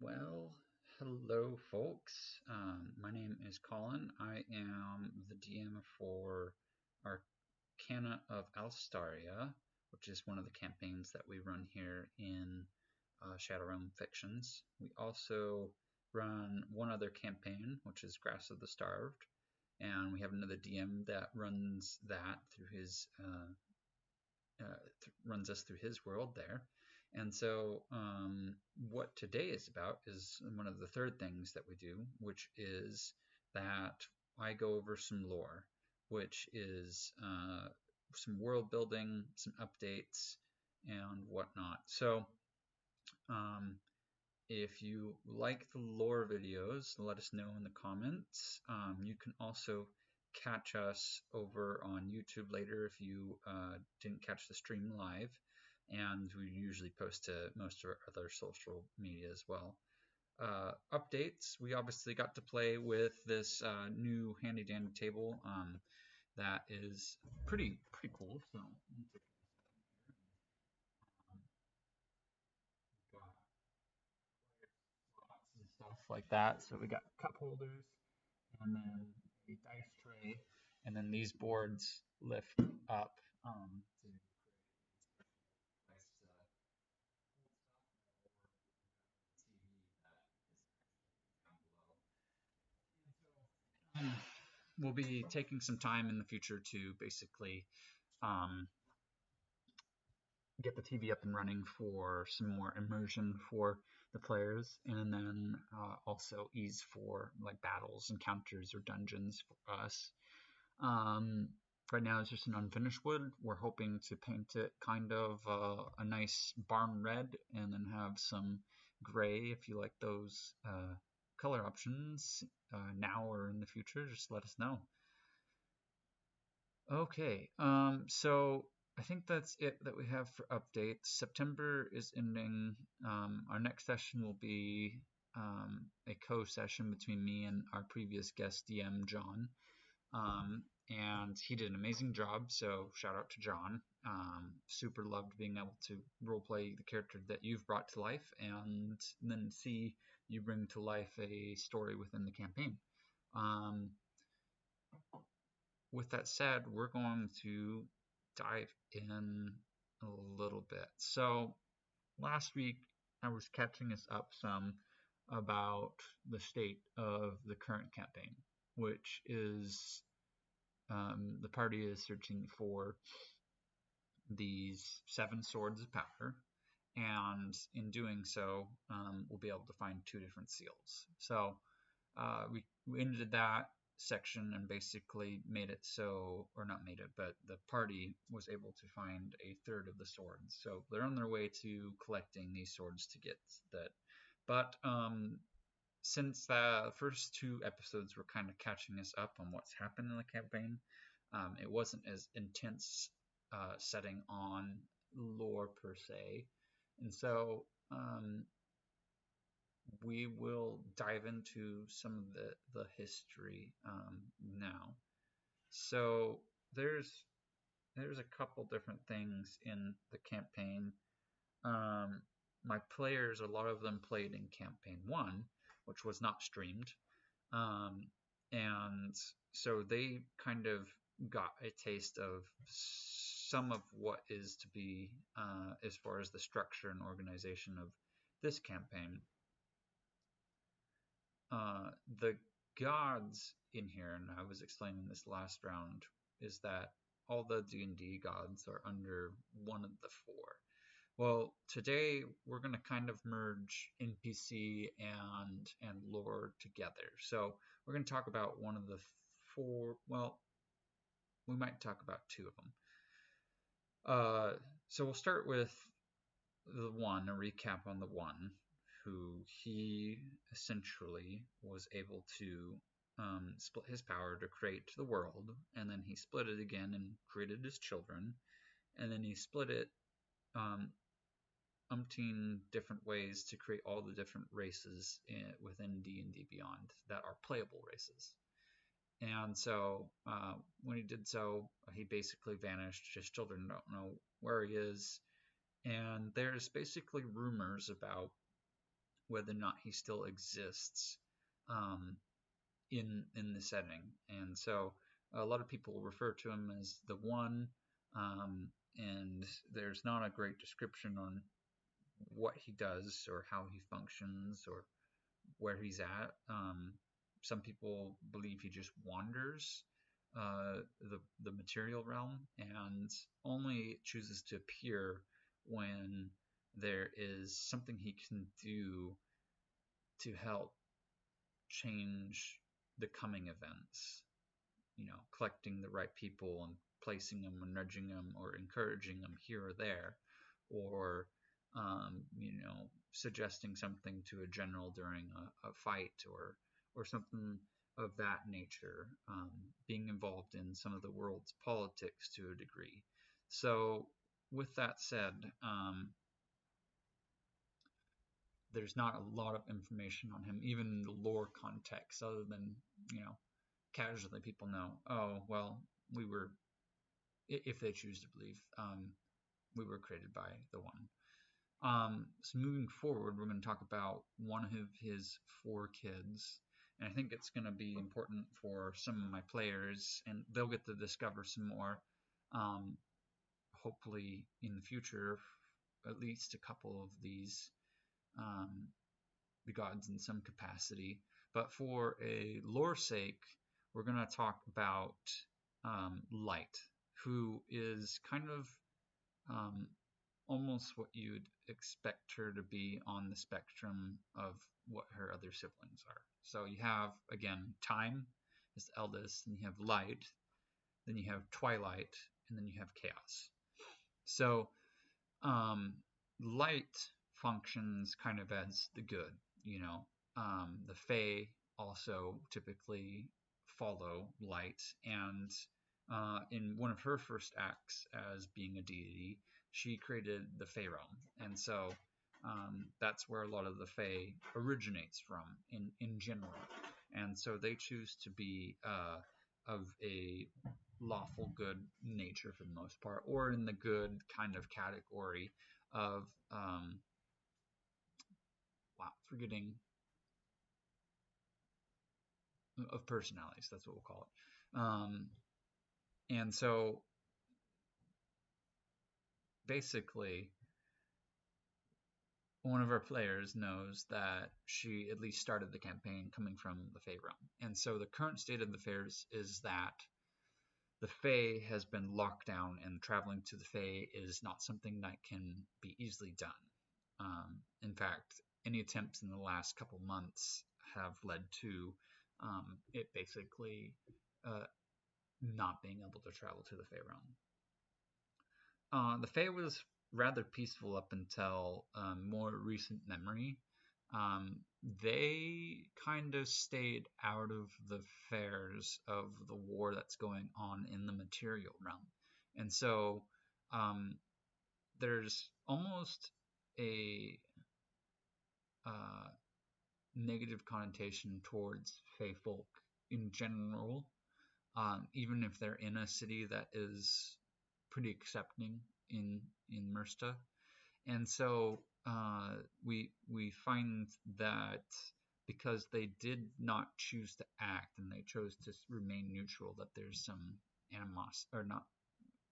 Well, hello, folks. My name is Colin. I am the DM for Arcana of Alstaria, which is one of the campaigns that we run here in Shadow Realm Fictions. We also run one other campaign, which is Grass of the Starved, and we have another DM that runs that through his runs us through his world there. And so, what today is about is one of the third things that we do, which is that I go over some lore, which is some world building, some updates, and whatnot. So, if you like the lore videos, let us know in the comments. You can also catch us over on YouTube later if you didn't catch the stream live. And we usually post to most of our other social media as well. Updates, we obviously got to play with this new handy dandy table that is pretty cool. So, got slots and stuff like that. So we got cup holders and then a dice tray, and then these boards lift up to create a place to hold stuff, or TV that is actually down below. And so we'll be taking some time in the future to basically um, get the TV up and running for some more immersion for the players, and then also ease for like battles, encounters, or dungeons for us. Um, right now it's just an unfinished wood. We're hoping to paint it kind of a nice barn red, and then have some gray if you like those color options now or in the future. Just let us know. Okay, so I think that's it that we have for updates. September is ending. Our next session will be a co-session between me and our previous guest DM, John. And he did an amazing job, so shout out to John. Super loved being able to roleplay the character that you've brought to life, and then see you bring to life a story within the campaign. With that said, we're going to dive in a little bit. So last week I was catching us up some about the state of the current campaign, which is the party is searching for these 7 swords of power, and in doing so, we'll be able to find 2 different seals. So we ended that section and basically made it so, or not made it, but the party was able to find a third of the swords. So they're on their way to collecting these swords to get that. But since the first 2 episodes were kind of catching us up on what's happened in the campaign, it wasn't as intense setting on lore per se. And so we will dive into some of the history now. So there's a couple different things in the campaign. My players, a lot of them played in campaign 1, which was not streamed, and so they kind of got a taste of some of what is to be as far as the structure and organization of this campaign. The gods in here, and I was explaining this last round, is that all the D&D gods are under one of the 4. Well, today we're going to kind of merge NPC and lore together. So we're going to talk about one of the 4. Well, we might talk about 2 of them. So we'll start with the one, a recap on the one, who he essentially was able to split his power to create the world, and then he split it again and created his children, and then he split it umpteen different ways to create all the different races within D&D Beyond that are playable races. And so when he did so, he basically vanished. His children don't know where he is. And there's basically rumors about whether or not he still exists um, in the setting. And so a lot of people refer to him as the One, and there's not a great description on what he does or how he functions or where he's at. Some people believe he just wanders the material realm and only chooses to appear when there is something he can do to help change the coming events. Collecting the right people and placing them or nudging them or encouraging them here or there, or suggesting something to a general during a fight or something of that nature, being involved in some of the world's politics to a degree. So, with that said, there's not a lot of information on him, even in the lore context, other than casually people know, oh well, we were, if they choose to believe, we were created by the One. So moving forward, we're going to talk about one of his 4 kids, and I think it's going to be important for some of my players, and they'll get to discover some more, hopefully in the future, at least a couple of these the gods in some capacity. But for a lore sake, we're going to talk about Light, who is kind of almost what you'd expect her to be on the spectrum of what her other siblings are. So you have, again, Time is the eldest, and you have Light, then you have Twilight, and then you have Chaos. So Light functions kind of as the good, the Fae also typically follow Light, and in one of her first acts as being a deity, she created the Fae realm, and so that's where a lot of the Fae originates from in general, and so they choose to be of a lawful good nature for the most part, or in the good kind of category of forgetting of personalities. That's what we'll call it. And so basically, one of our players knows that she at least started the campaign coming from the Fae realm. And so the current state of affairs is that the Fae has been locked down, and traveling to the Fae is not something that can be easily done. In fact, any attempts in the last couple months have led to it basically not being able to travel to the Fae realm. The Fae was rather peaceful up until more recent memory. They kind of stayed out of the affairs of the war that's going on in the material realm. And so there's almost a negative connotation towards Fae folk in general, even if they're in a city that is pretty accepting in Mersta. And so we find that because they did not choose to act and they chose to remain neutral, that there's some animosity, or not,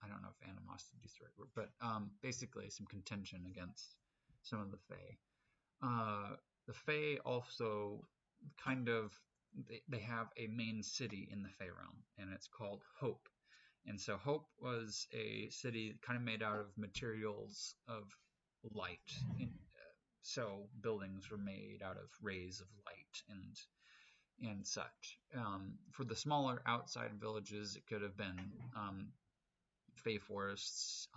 I don't know if animosity is the right word, but basically some contention against some of the Fae. The Fae also kind of, they have a main city in the Fae realm, and it's called Hope. And so Hope was a city kind of made out of materials of light. So buildings were made out of rays of light and such. For the smaller outside villages, it could have been Fae forests.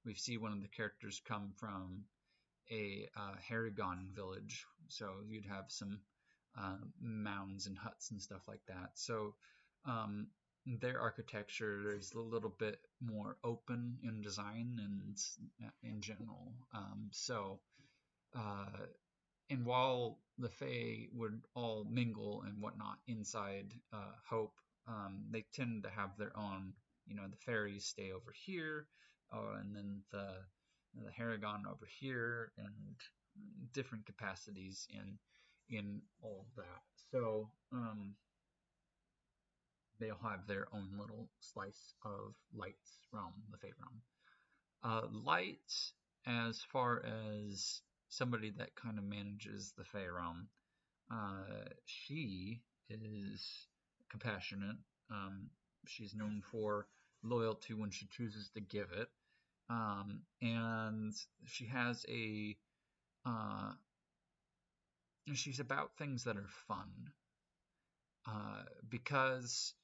We see one of the characters come from a Haragon village, so you'd have some mounds and huts and stuff like that. So their architecture is a little bit more open in design and in general. And while the Fae would all mingle and whatnot inside Hope, they tend to have their own, the fairies stay over here, and then the Haragon over here, and different capacities in all of that. So they'll have their own little slice of Light's realm, the Fey realm. Light, as far as somebody that kind of manages the Fey realm, she is compassionate. Um, she's known for loyalty when she chooses to give it. And she has uh, she's about things that are fun. Because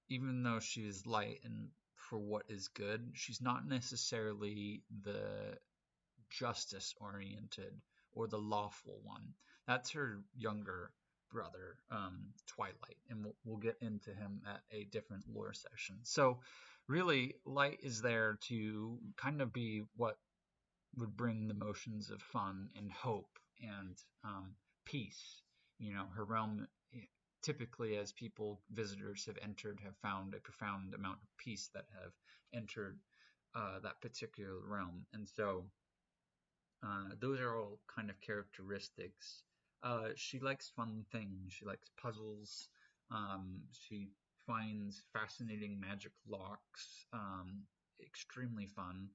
even though she is light and for what is good, she's not necessarily the justice oriented or the lawful one. That's her younger brother, Twilight, and we'll get into him at a different lore session. So, really, Light is there to kind of be what would bring the motions of fun and hope and peace. You know, her realm typically, as people visitors have entered, have found a profound amount of peace that have entered that particular realm, and so those are all kind of characteristics. She likes fun things. She likes puzzles. She finds fascinating magic locks extremely fun.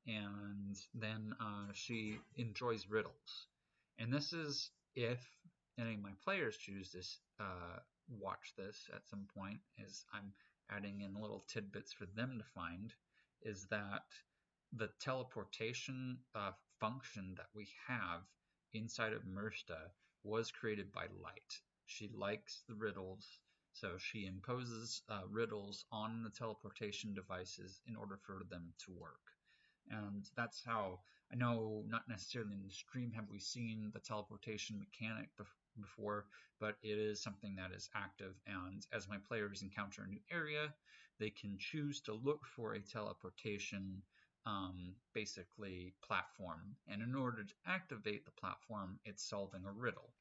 And then she enjoys riddles. And this is if any of my players choose this, watch this at some point, as I'm adding in little tidbits for them to find, is that the teleportation function that we have inside of Mersta was created by Light. She likes the riddles, so she imposes riddles on the teleportation devices in order for them to work. And that's how, I know not necessarily in the stream have we seen the teleportation mechanic before, but it is something that is active, and as my players encounter a new area, they can choose to look for a teleportation basically platform, and in order to activate the platform, it's solving a riddle.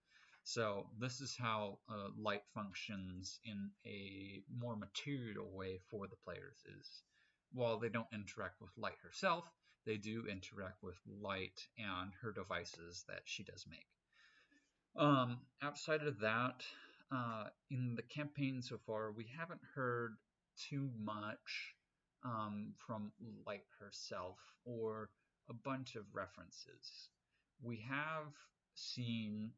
So this is how light functions in a more material way for the players. Is while they don't interact with Light herself, they do interact with Light and her devices that she does make. Outside of that, in the campaign so far, we haven't heard too much from Light herself or a bunch of references. We have seen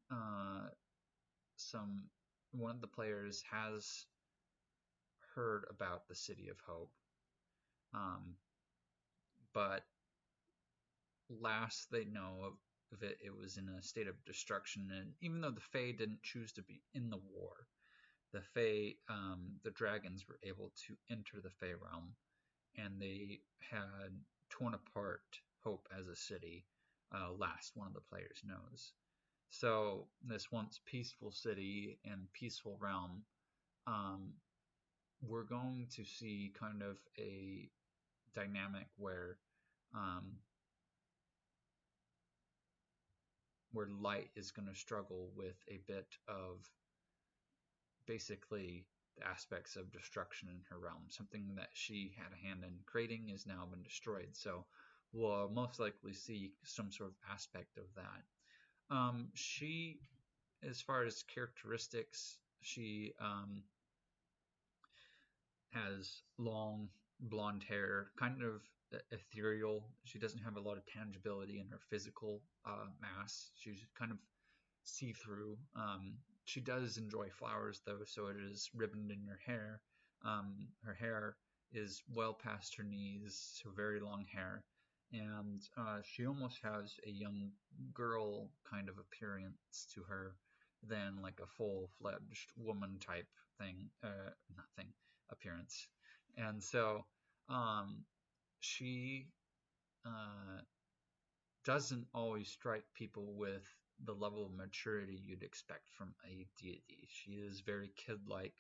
some, one of the players has heard about the City of Hope, but last they know of it, it was in a state of destruction. And even though the Fae didn't choose to be in the war, the Fae, the dragons were able to enter the Fae realm, and they had torn apart Hope as a city. Last one of the players knows. So this once peaceful city and peaceful realm, we're going to see kind of a dynamic um, where Light is going to struggle with a bit of basically the aspects of destruction in her realm. Something that she had a hand in creating has now been destroyed. So we'll most likely see some sort of aspect of that. She, as far as characteristics, she has long blonde hair, kind of ethereal. She doesn't have a lot of tangibility in her physical mass. She's kind of see through. She does enjoy flowers though, so it is ribboned in her hair. Her hair is well past her knees, so very long hair, and she almost has a young girl kind of appearance to her than like a full-fledged woman type thing, not thing, appearance. And so she doesn't always strike people with the level of maturity you'd expect from a deity. She is very kid-like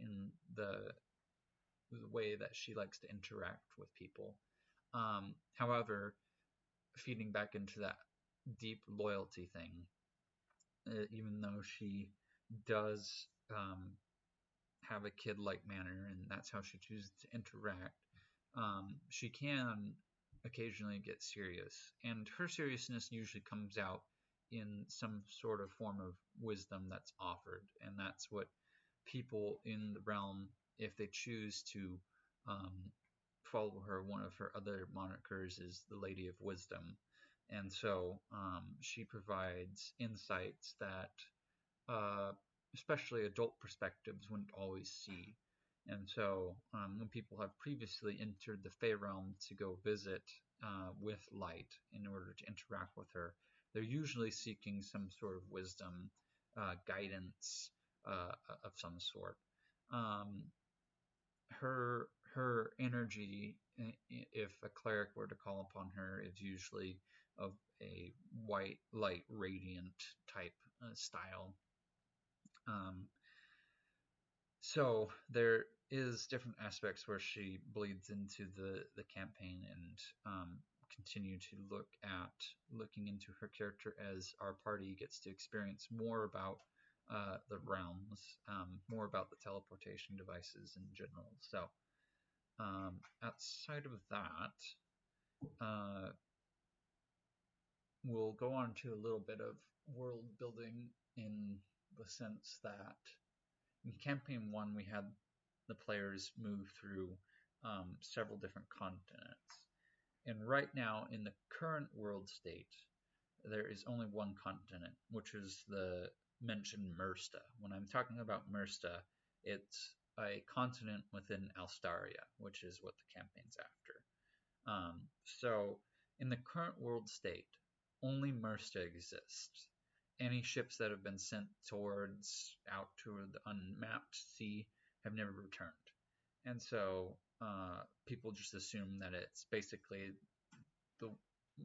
in the way that she likes to interact with people. However, feeding back into that deep loyalty thing, even though she does have a kid-like manner and that's how she chooses to interact, she can occasionally get serious, and her seriousness usually comes out in some sort of form of wisdom that's offered, and that's what people in the realm, if they choose to um, follow her, one of her other monikers is the Lady of Wisdom, and so she provides insights that uh, especially adult perspectives wouldn't always see. And so, when people have previously entered the Fey realm to go visit with Light in order to interact with her, they're usually seeking some sort of wisdom, guidance of some sort. Um, her energy, if a cleric were to call upon her, is usually of a white, light, radiant type style. Um, so there is different aspects where she bleeds into the campaign and continue to looking into her character as our party gets to experience more about the realms, more about the teleportation devices in general. So outside of that, we'll go on to a little bit of world building in the sense that in campaign 1 we had the players move through several different continents, and right now in the current world state there is only one continent, which is the mentioned Mersta. When I'm talking about Mersta, it's a continent within Alstaria, which is what the campaign's after. So in the current world state, only Mersta exists. Any ships that have been sent towards out to the unmapped sea have never returned. And so people just assume that it's basically the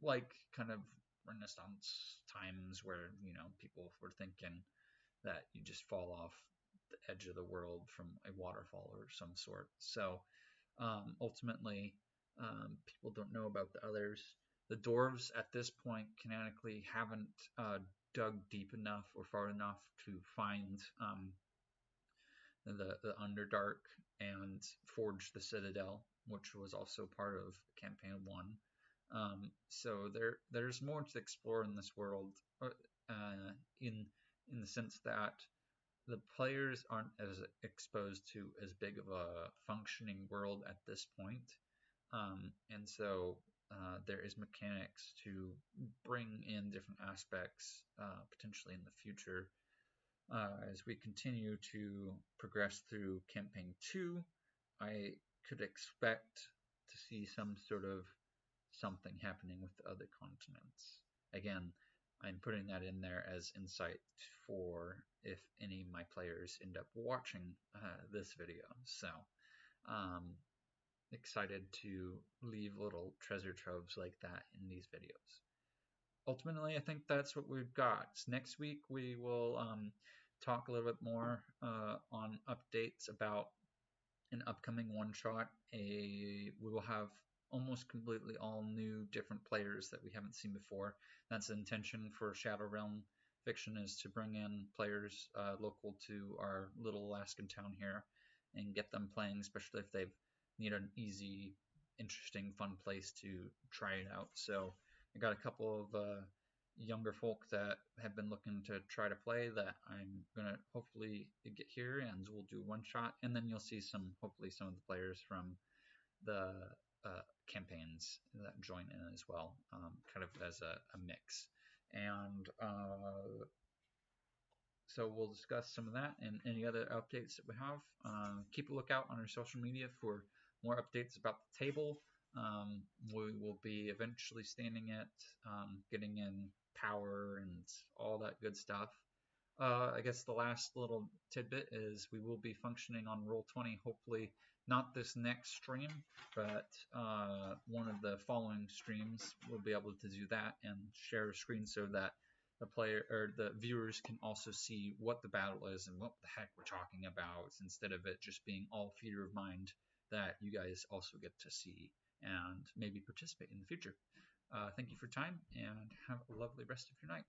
like kind of Renaissance times where, you know, people were thinking that you just fall off the edge of the world from a waterfall or some sort. So ultimately, people don't know about the others. The dwarves at this point canonically haven't dug deep enough or far enough to find the Underdark and forge the Citadel, which was also part of campaign 1. So there's more to explore in this world, in the sense that the players aren't as exposed to as big of a functioning world at this point. And so there is mechanics to bring in different aspects potentially in the future. As we continue to progress through campaign 2, I could expect to see some sort of something happening with the other continents. Again, I'm putting that in there as insight for if any of my players end up watching this video. So, excited to leave little treasure troves like that in these videos. Ultimately, I think that's what we've got. Next week, we will talk a little bit more on updates about an upcoming one-shot. We will have almost completely all new different players that we haven't seen before. That's the intention for Shadow Realm Fiction, is to bring in players local to our little Alaskan town here and get them playing, especially if they need an easy, interesting, fun place to try it out. So I got a couple of younger folk that have been looking to try to play that I'm gonna hopefully get here, and we'll do one shot, and then you'll see hopefully some of the players from the campaigns that join in as well, kind of as a mix. And so we'll discuss some of that and any other updates that we have. Keep a lookout on our social media for more updates about the table. We will be eventually standing it, getting in power and all that good stuff. I guess the last little tidbit is we will be functioning on Roll20, hopefully not this next stream, but one of the following streams we'll be able to do that and share a screen so that the player or the viewers can also see what the battle is and what the heck we're talking about, instead of it just being all theater of mind, that you guys also get to see and maybe participate in the future. Thank you for your time, and have a lovely rest of your night.